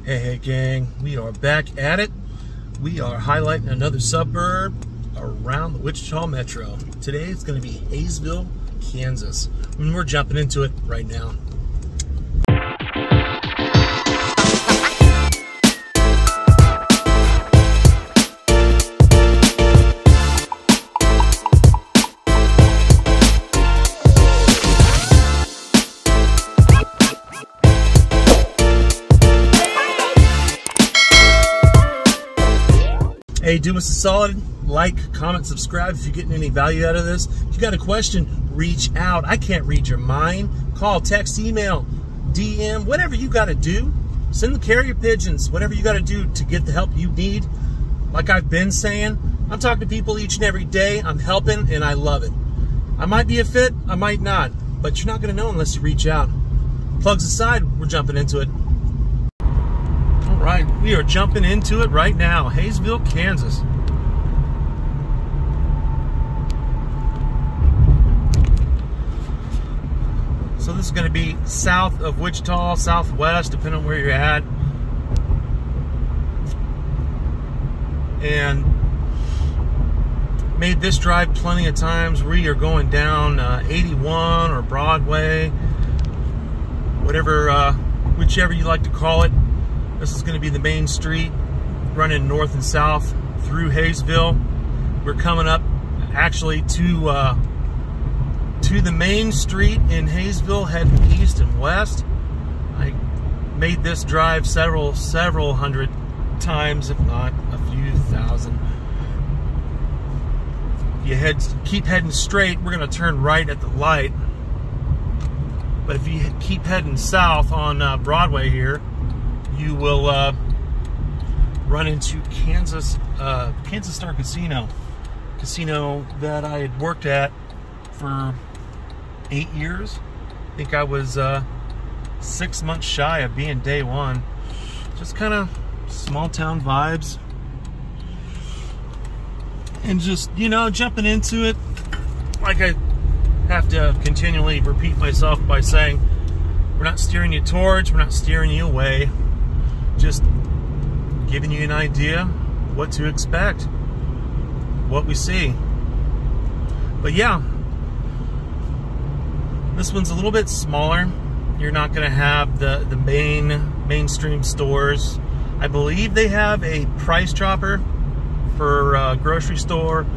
Hey gang, we are back at it. We are highlighting another suburb around the Wichita Metro. Today it's going to be Haysville, Kansas. And we're jumping into it right now. Hey, do us a solid, like, comment, subscribe if you're getting any value out of this. If you got a question, reach out. I can't read your mind. Call, text, email, DM, whatever you got to do. Send the carrier pigeons, whatever you got to do to get the help you need. Like I've been saying, I'm talking to people each and every day. I'm helping, and I love it. I might be a fit, I might not, but you're not going to know unless you reach out. Plugs aside, we're jumping into it. Right, we are jumping into it right now. Haysville, Kansas. So this is going to be south of Wichita, southwest, depending on where you're at. And made this drive plenty of times. We are going down 81 or Broadway, whatever, whichever you like to call it. This is going to be the main street running north and south through Haysville. We're coming up actually to the main street in Haysville, heading east and west. I made this drive several hundred times, if not a few thousand. You keep heading straight, we're going to turn right at the light. But if you keep heading south on Broadway here, you will run into Kansas Star Casino that I had worked at for 8 years. I think I was 6 months shy of being day one. Just kind of small town vibes, and just, you know, jumping into it. Like I have to continually repeat myself by saying, we're not steering you towards, we're not steering you away. Just giving you an idea what to expect, what we see. But yeah, this one's a little bit smaller. You're not going to have the mainstream stores. I believe they have a price dropper for a grocery store,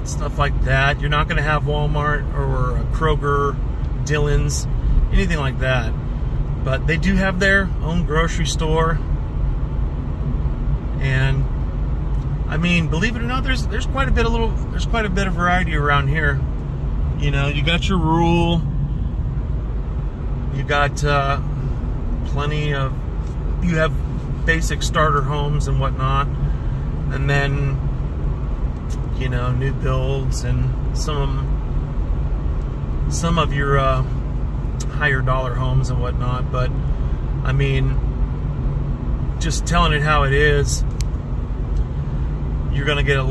stuff like that. You're not going to have Walmart or a Kroger, Dillions, anything like that. But they do have their own grocery store, and I mean, believe it or not, there's quite a bit of variety around here. You know, you got your rural, you got plenty of, you have basic starter homes and whatnot, and then, you know, new builds and some of your higher dollar homes and whatnot. But I mean, just telling it how it is, you're gonna get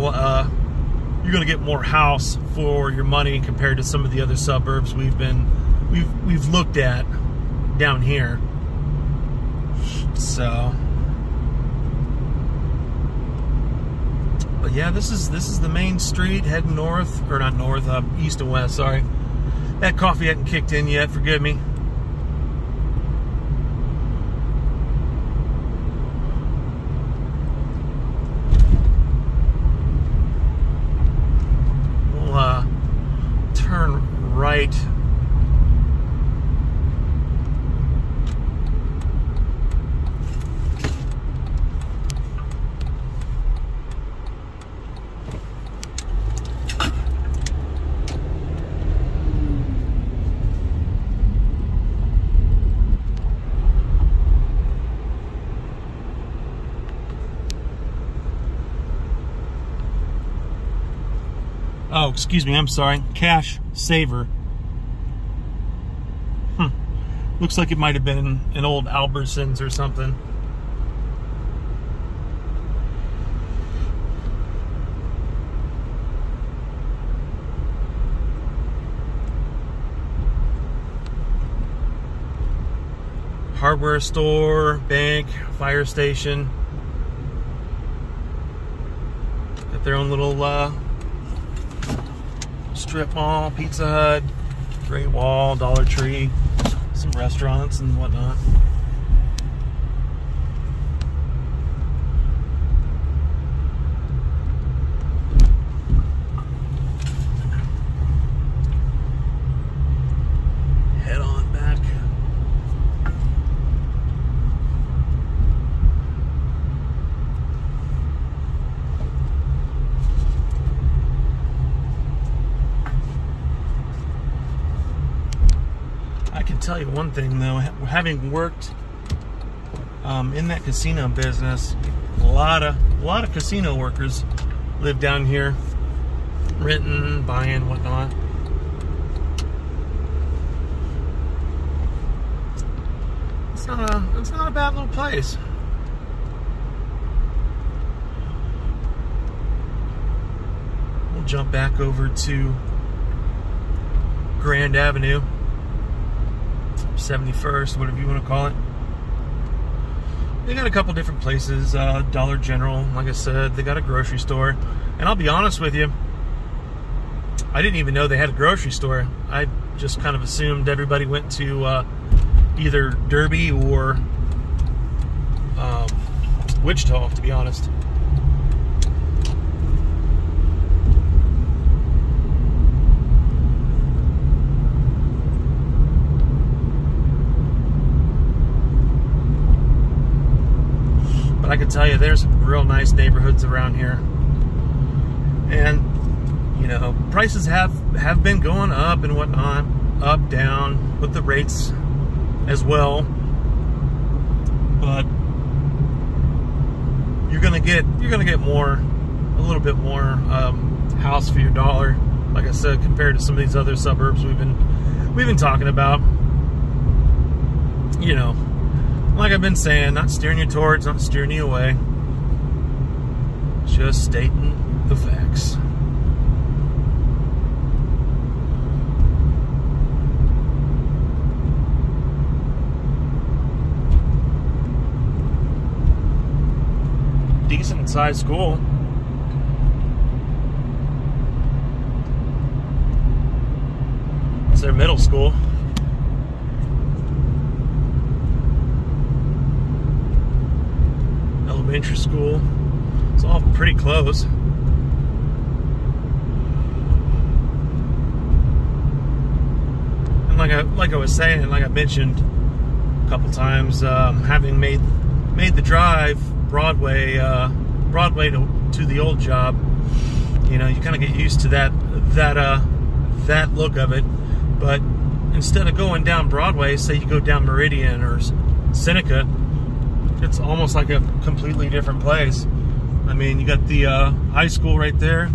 more house for your money compared to some of the other suburbs we've looked at down here. So, but yeah, this is the main street heading north, or not north, east and west. Sorry. That coffee hadn't kicked in yet, forgive me. We'll turn right. Oh, excuse me, I'm sorry. Cash Saver. Looks like it might have been an old Albertsons or something. hardware store, bank, fire station. Got their own little strip mall, Pizza Hut, Great Wall, Dollar Tree, some restaurants and whatnot. Head on back. I can tell you one thing though, having worked in that casino business, a lot of casino workers live down here, renting, buying, whatnot. It's not a bad little place. We'll jump back over to Grand Avenue, 71st, whatever you want to call it. They got a couple different places, Dollar General, like I said, they got a grocery store. And I'll be honest with you, I didn't even know they had a grocery store. I just kind of assumed everybody went to either Derby or Wichita, to be honest. But I can tell you, there's some real nice neighborhoods around here. And, you know, prices have been going up and whatnot, up, down, with the rates as well. But you're gonna get more, a little bit more house for your dollar. Like I said, compared to some of these other suburbs we've been talking about. You know, like I've been saying, not steering you towards, not steering you away. Just stating the facts. Decent sized school. It's their middle school. Elementary school. It's all pretty close. And like I was saying, like I mentioned a couple times, having made the drive Broadway to the old job, you know, you kind of get used to that look of it. But instead of going down Broadway, say you go down Meridian or Seneca, it's almost like a completely different place. I mean, you got the high school right there.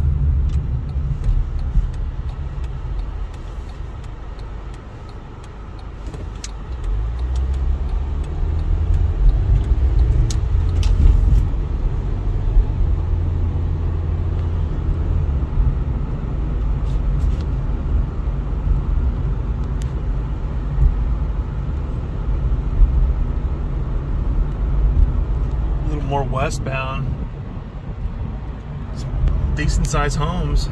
More westbound. Some decent sized homes.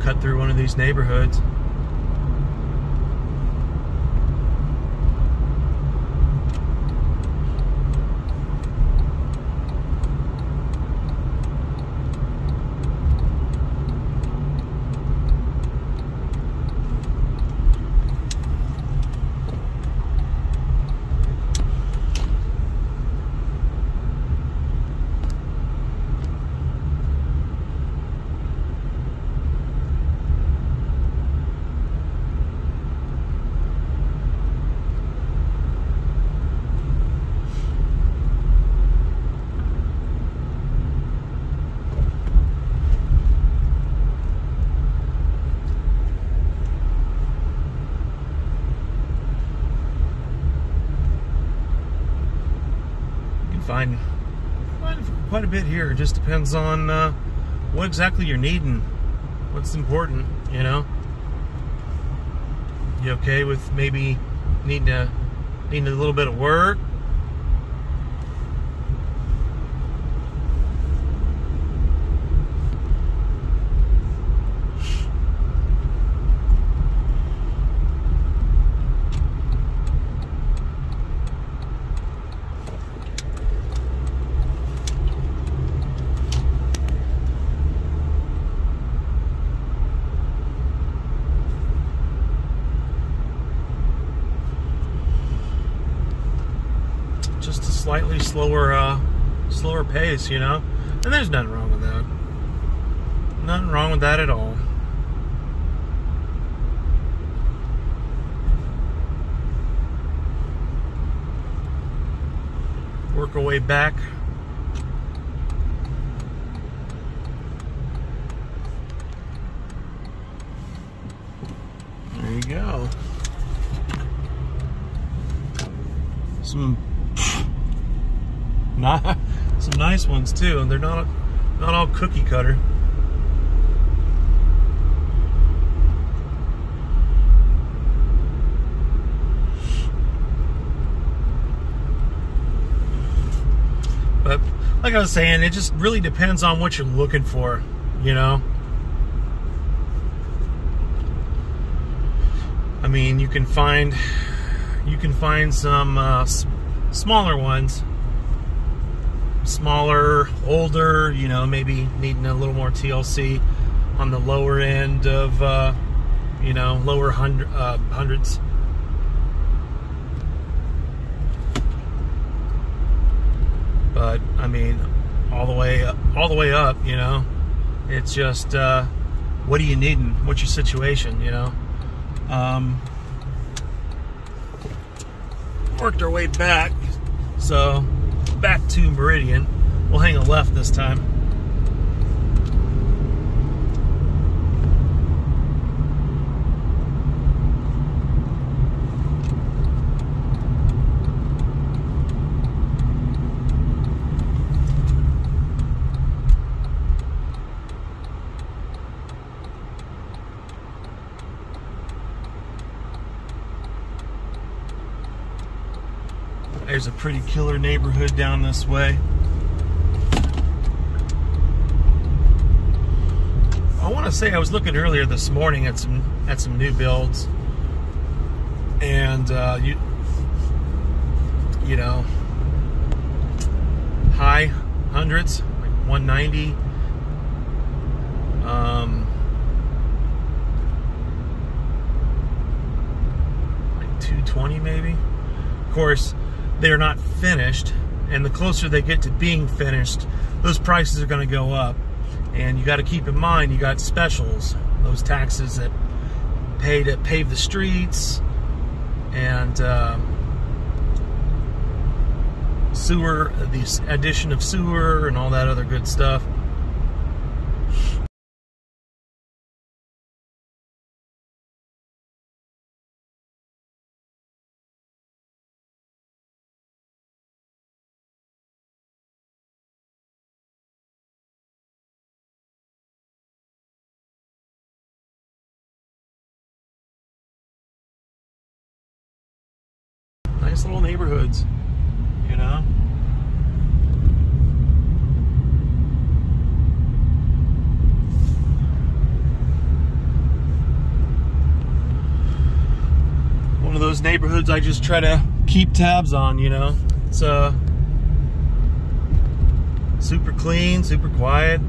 Cut through one of these neighborhoods. Find quite a bit here. It just depends on what exactly you're needing. What's important, you know? You okay with maybe needing a little bit of work? Just a slightly slower pace, you know, and there's nothing wrong with that. Nothing wrong with that at all. Work our way back. There you go. Some nice ones too, and they're not all cookie cutter. But like I was saying, it just really depends on what you're looking for, you know. I mean, you can find some smaller ones. Smaller, older, you know, maybe needing a little more TLC on the lower end of, you know, lower hundreds. But I mean, all the way up, you know. It's just, what are you needing? What's your situation, you know? Worked our way back, so back to Meridian. We'll hang a left this time. There's a pretty killer neighborhood down this way. I want to say I was looking earlier this morning at some new builds, and you know, high hundreds, like 190, like 220 maybe. Of course, they're not finished, and the closer they get to being finished, those prices are going to go up. And you got to keep in mind, you got specials, those taxes that pay to pave the streets, and sewer, the addition of sewer, and all that other good stuff. Nice little neighborhoods, you know. One of those neighborhoods I just try to keep tabs on, you know. It's super clean, super quiet.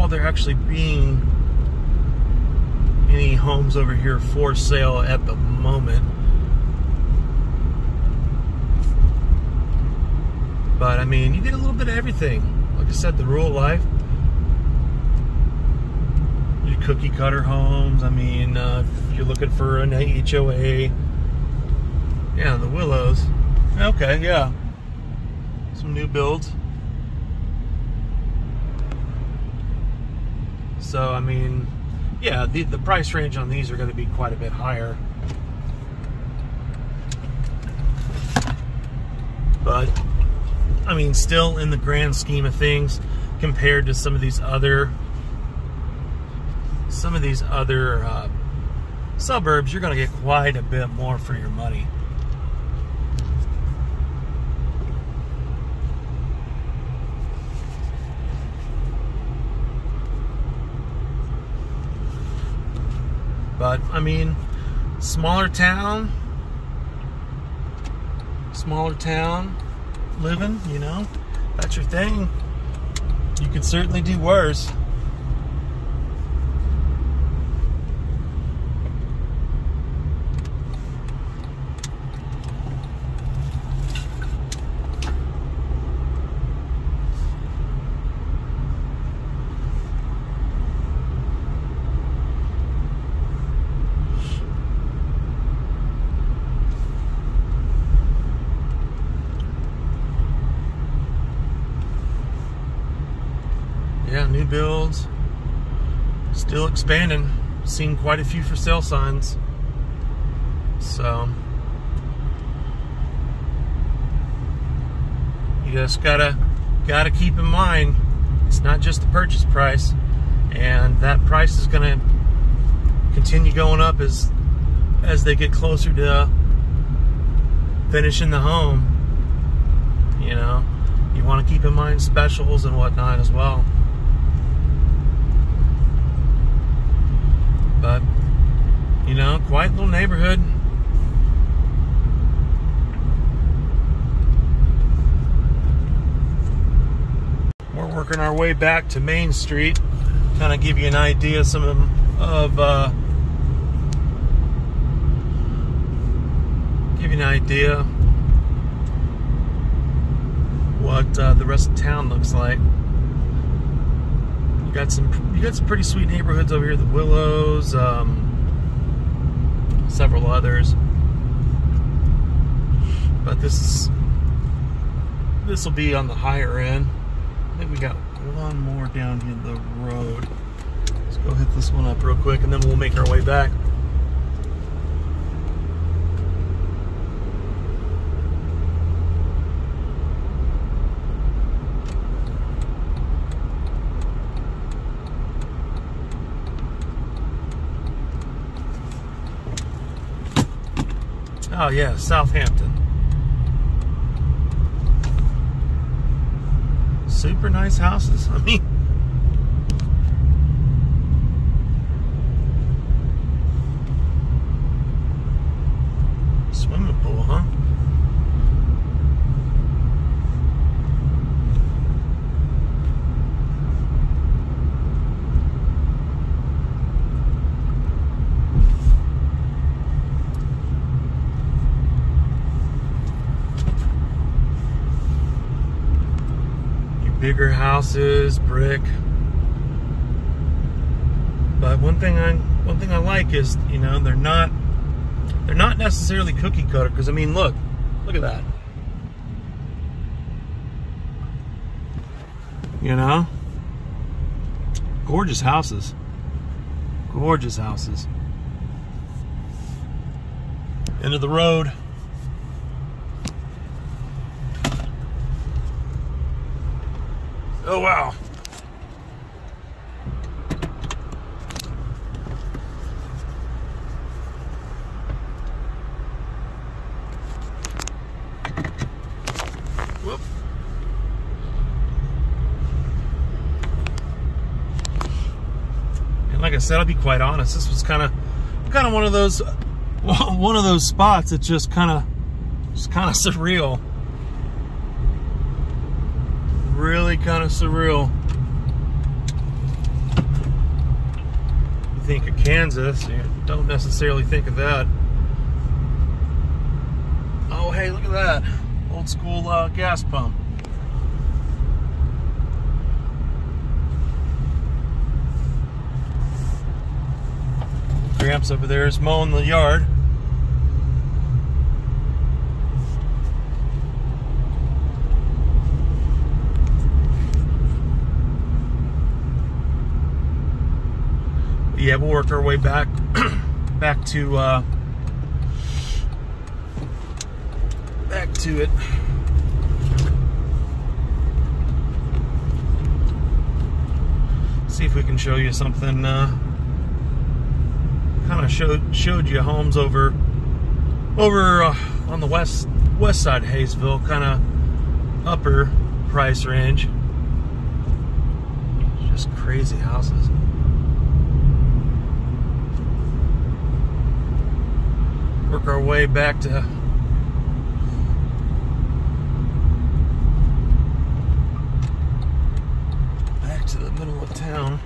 There actually being any homes over here for sale at the moment, but I mean, you get a little bit of everything. Like I said, the rural life, your cookie cutter homes. I mean, if you're looking for an HOA, yeah, the Willows. Okay, yeah, some new builds. So I mean, yeah, the price range on these are going to be quite a bit higher. But I mean, still in the grand scheme of things, compared to some of these other suburbs, you're going to get quite a bit more for your money. But I mean, smaller town living, you know, that's your thing. You could certainly do worse. Yeah, new builds, still expanding. Seen quite a few for sale signs. So you just gotta keep in mind, it's not just the purchase price, and that price is gonna continue going up as they get closer to finishing the home. You know, you want to keep in mind specials and whatnot as well. But, you know, quiet little neighborhood. We're working our way back to Main Street. Kind of give you an idea of what the rest of town looks like. You got some pretty sweet neighborhoods over here. The Willows, several others. But this will be on the higher end. I think we got one more down here the road. Let's go hit this one up real quick, and then we'll make our way back. Oh yeah, Southampton. Super nice houses. I mean, swimming pool, huh? Bigger houses, brick. But one thing I like is, you know, they're not necessarily cookie cutter, because I mean, look at that. You know, gorgeous houses. Gorgeous houses. End of the road. Oh, wow. Whoop. And like I said, I'll be quite honest, this was kind of one of those spots that's just kind of surreal. Really kind of surreal. You think of Kansas, you don't necessarily think of that. Oh, hey, look at that. Old school gas pump. Gramps over there is mowing the yard. yeah, we'll work our way back back to it. See if we can show you something. Kind of showed you homes over on the west side of Haysville, kind of upper price range. Just crazy houses. Work our way back to the middle of town.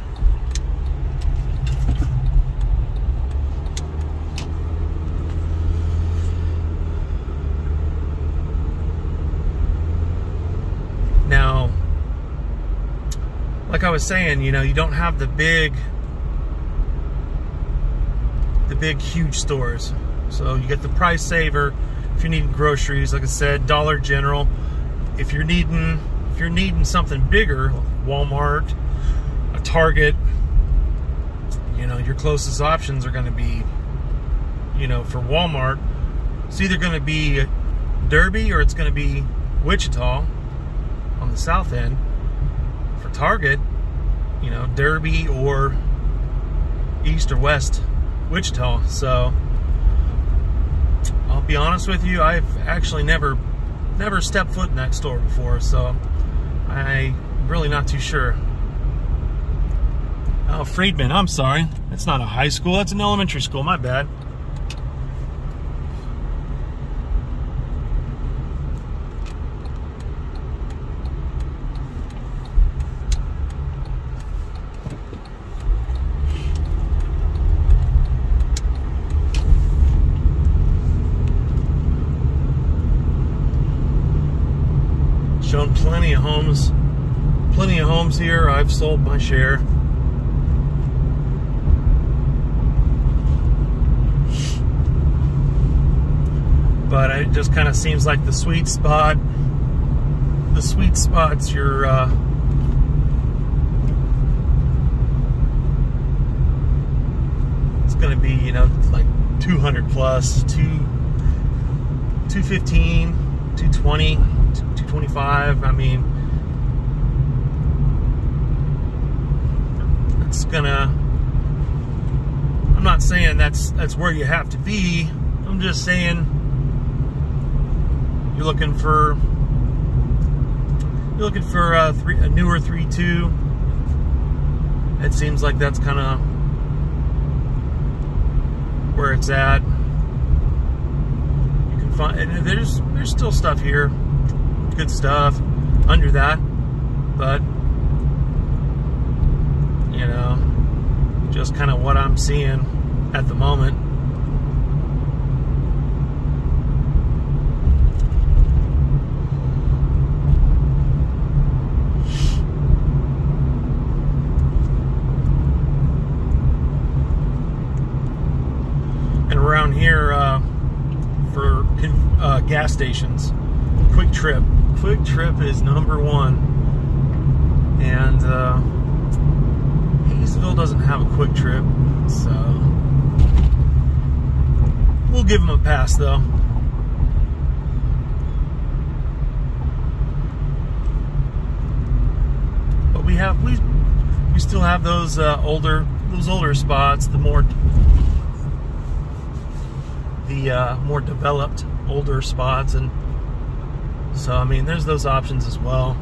Now, like I was saying, you know, you don't have the big huge stores. So you get the price saver if you're needing groceries, like I said, Dollar General. If you're needing something bigger, Walmart, a Target, you know, your closest options are going to be, you know, for Walmart, it's either going to be Derby or it's going to be Wichita on the south end. For Target, you know, Derby or east or west Wichita. So I'll be honest with you, I've actually never stepped foot in that store before, so I'm really not too sure. Oh, Friedman, I'm sorry. That's not a high school, that's an elementary school, my bad. Shown plenty of homes here. I've sold my share. But it just kind of seems like the sweet spot's your it's going to be, you know, like 200 plus, 215, 220, 225. I mean, it's gonna, I'm not saying that's where you have to be. I'm just saying you're looking for a newer 3.2. It seems like that's kind of where it's at. You can find, and there's still stuff here, good stuff under that, but you know, just kind of what I'm seeing at the moment. And around here, for gas stations, Quick Trip is #1, and Haysville doesn't have a Quick Trip, so we'll give them a pass though. But we still have those older spots, the more developed older spots, and so I mean there's those options as well.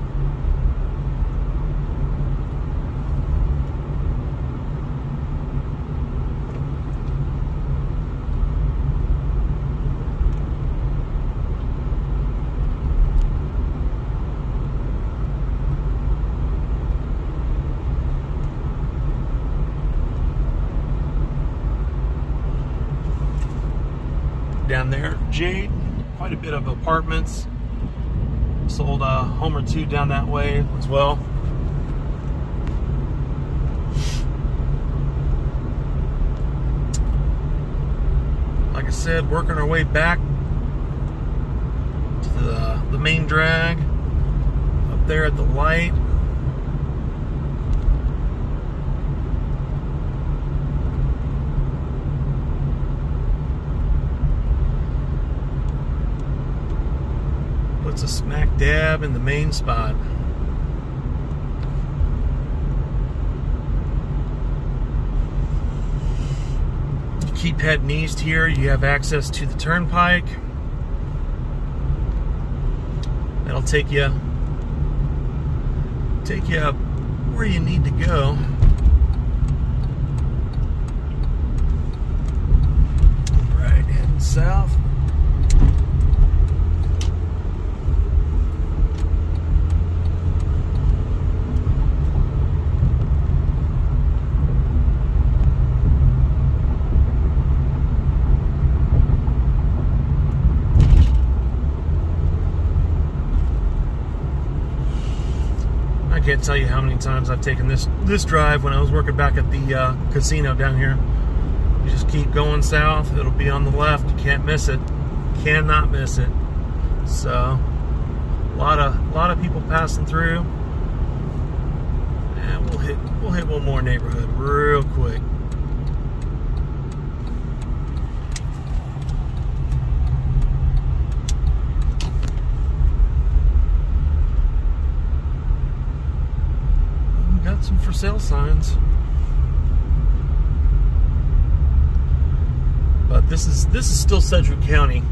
Down there, Jade, quite a bit of apartments. Sold a home or two down that way as well. Like I said, working our way back to the main drag up there at the light. puts us smack dab in the main spot. Keep heading east here. You have access to the turnpike. That'll take you up where you need to go. All right, heading south. I can't tell you how many times I've taken this drive when I was working back at the casino down here. You just keep going south. It'll be on the left. You can't miss it. Cannot miss it. So a lot of people passing through, and we'll hit one more neighborhood real quick. Got some for sale signs, but this is still Sedgwick County.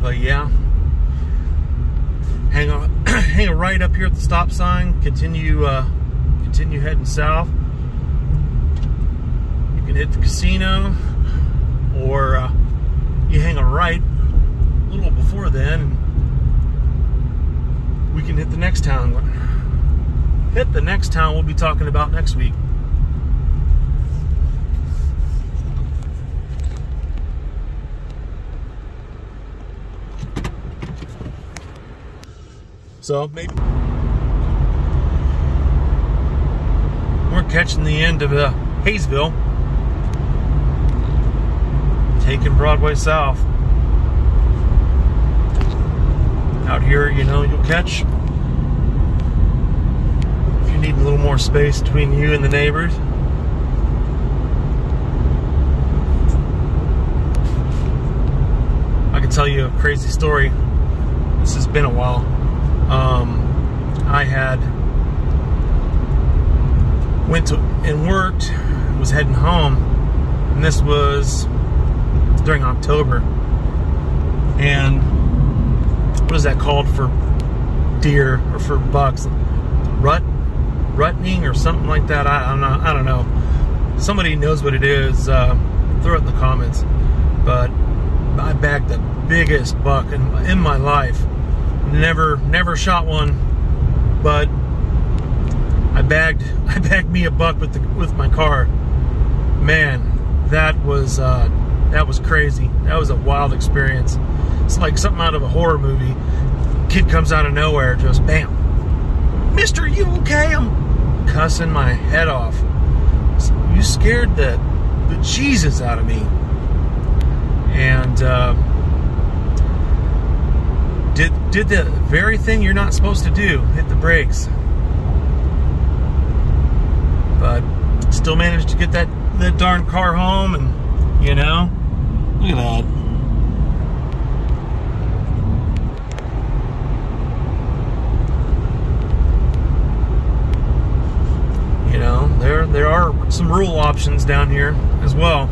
But yeah, hang a right up here at the stop sign. Continue heading south. You can hit the casino, or you hang a right a little before then, and we can hit the next town. Hit the next town we'll be talking about next week. So maybe we're catching the end of Haysville, taking Broadway south. Out here, you know, you'll catch, if you need a little more space between you and the neighbors. I can tell you a crazy story. This has been a while. I had went to and worked, was heading home, and this was during October. And what is that called for deer or for bucks? Rutting or something like that. I don't know. Somebody knows what it is. Throw it in the comments. But I bagged the biggest buck in my life. Never shot one, but I bagged me a buck with my car. Man, that was crazy. That was a wild experience. It's like something out of a horror movie. Kid comes out of nowhere, just bam. Mister, you okay? I'm cussing my head off. You scared the Jesus out of me. And did the very thing you're not supposed to do, hit the brakes. But still managed to get that darn car home, and you know, look at that. You know, there are some rural options down here as well.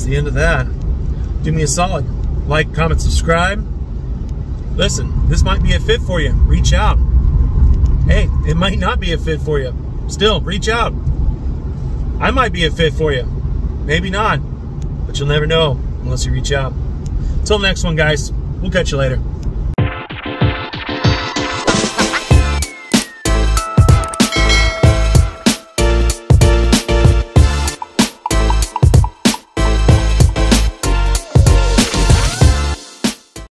The end of that. Do me a solid. Like, comment, subscribe. Listen, this might be a fit for you. Reach out. Hey, it might not be a fit for you. Still, reach out. I might be a fit for you. Maybe not. But you'll never know unless you reach out. Until the next one, guys. We'll catch you later.